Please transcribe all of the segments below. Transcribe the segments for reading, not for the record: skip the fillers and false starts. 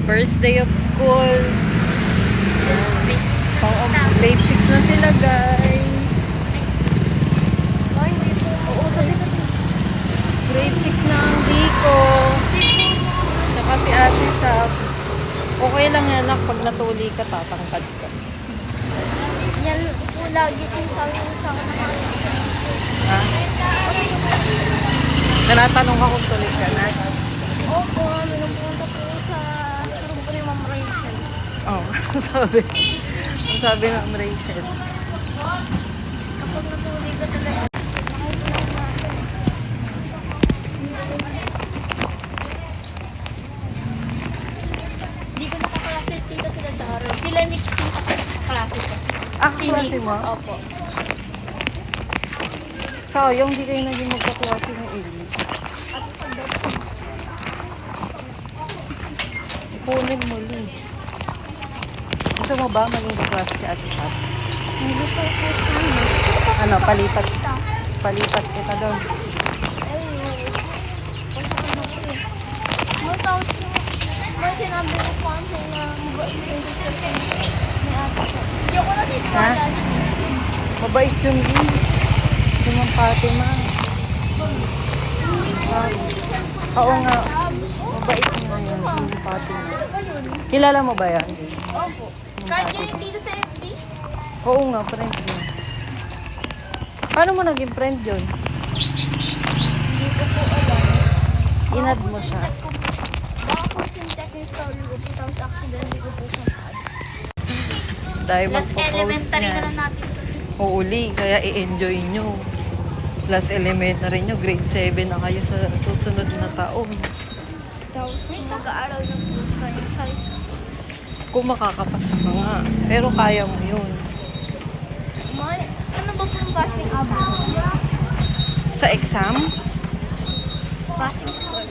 First day of school. Grade 6 na sila, guys. Oh, hindi po. Oo, Grade 6 na ang Biko. Saka si Ate Sab. Okay lang yan, anak. Pag natuli ka, tatangkad ka. Yan po lagi sinasabi ko sa akin ng mga Ha? Tinatanong ka kung tuloy ka na. Opo, pumunta po sa grupo ni Ma'am Rachel. Oh, sabi. Ang sabi ng Rachel. Kapag natuli ka talaga, hindi ko nakaklase tita sila Darrell. Sila ni tita kaklase ko. Ah, klase mo? Opo. Sayang, hindi kayo naging magkaklase ng Ili. At sa dot. Ipunin mo, Lee. Gusto mo ba maging kaklase si Ate Sab? Hindi ko po sana. Ano, palipat. Palipat kita doon. Tapos may sinabi ko po ano na mabait yung teacher ko ni Ate Sab. Hindi ako natitiwala. Mabait yun, Lee. Si Ma'am Fatima. Oo nga. Mabait nga yun, si Ma'am Fatima. Sino ba yun? Kilala mo ba yan? Opo. Kahit yun yung dito sa FB? Oo nga, friend yun. Paano mo naging friend yun? Hindi ko po alam. Inad mo siya. Baka po sin-check yung story ko po tapos accidentally ko po siya na-add. Dahil Last magpo-post elementary na niya. lang natin. Oo, Lee. Kaya i-enjoy nyo. Last elementary nyo, grade 7 na kayo sa susunod na taon. Tapos mag-aaral ng po science high school. Kung makakapasa ka nga. Pero kaya mo yun. Ano ba pong passing abot? Sa exam? Passing score.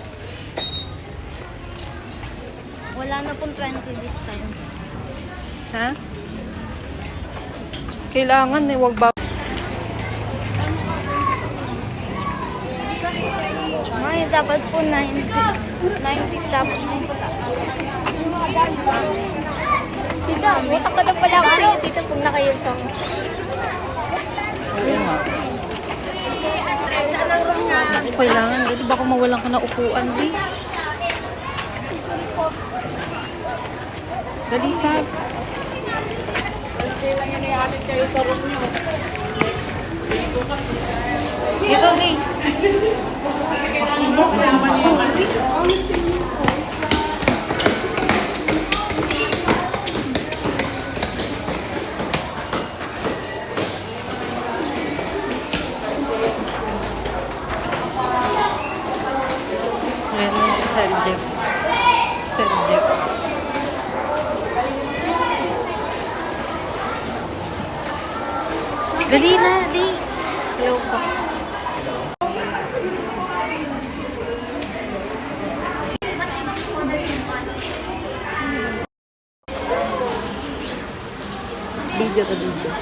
Wala na pong 20 this time. Ha? Kailangan eh, wag ba? May dapat po 90. 90 tapos may pala. Tita, may takada pala ako sa'yo dito kung naka-earphone. Oo nga. Kailangan, di ba kung mawalan ka na upuan, Lee? Dali, Sab. Ito, Lee. Ayan, Sir Jeff. Sir Jeff. Dali na, di. Ayaw pa. Video to video.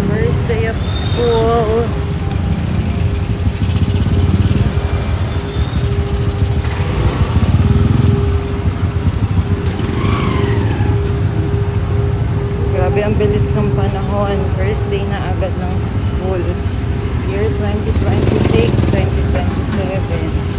First day of school. Grabe ang bilis ng panahon. First day na agad ng school. Year 2026, 2027.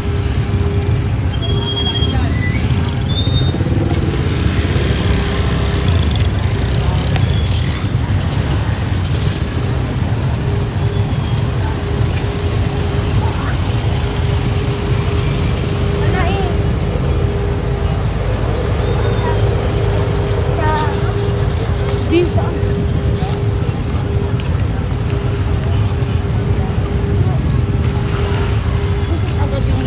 Agad yung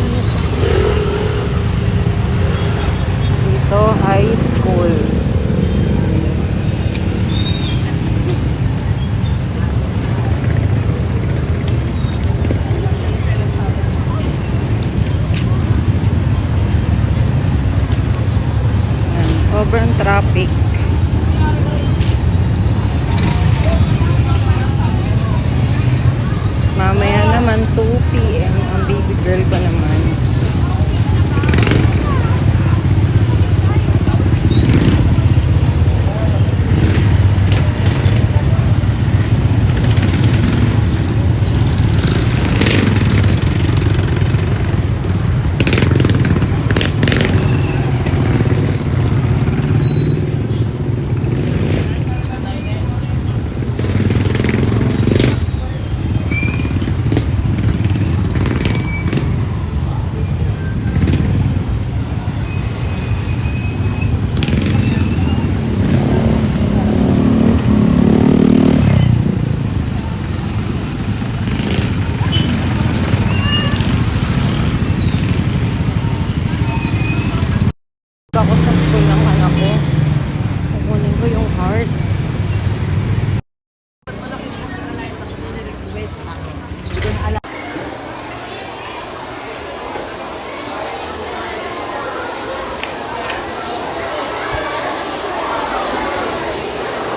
Lord.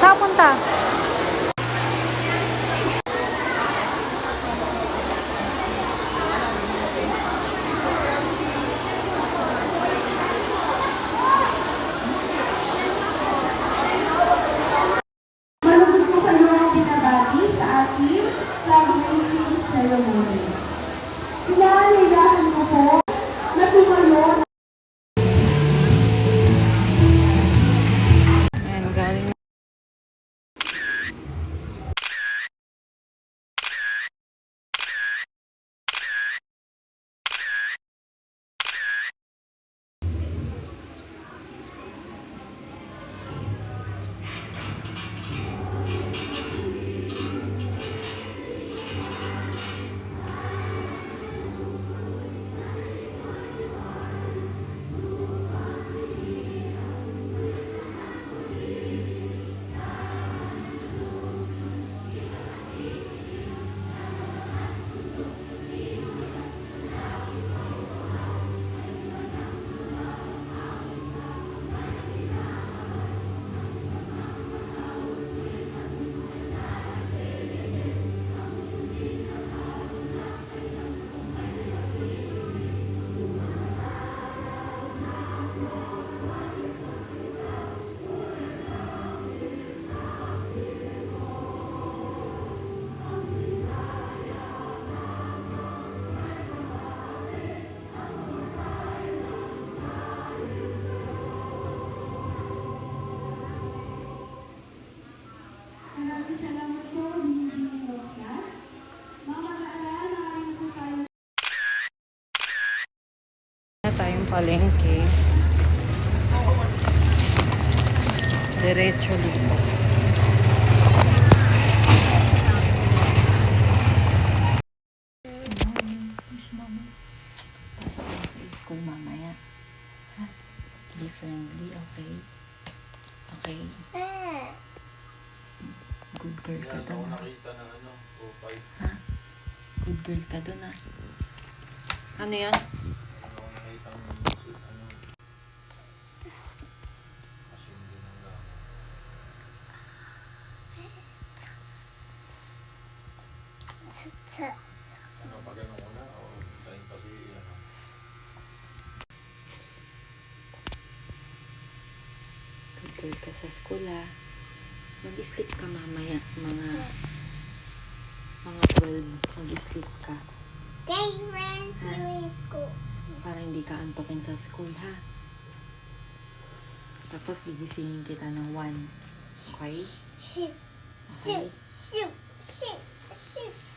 Saan punta? Malugod po kayo ang binabati sa ating graduation ceremony. Kinahalilahan ko po na tumayo Ayan, galing na. Na tayong palengke. Diretso dito. Pasok na sa school mamaya. Ha? Be friendly, okay? Okay? Good girl ka doon, ha? Ha? Good girl ka doon, ha? Ano yan? Good girl ka sa school, ha? Mag-sleep ka mamaya. Mga 12. Mag-sleep ka. Day friends, school. Para hindi ka antokin sa school, ha? Tapos gigisingin kita ng 1. Okay? Shoot, shoot, shoot, shoot, shoot.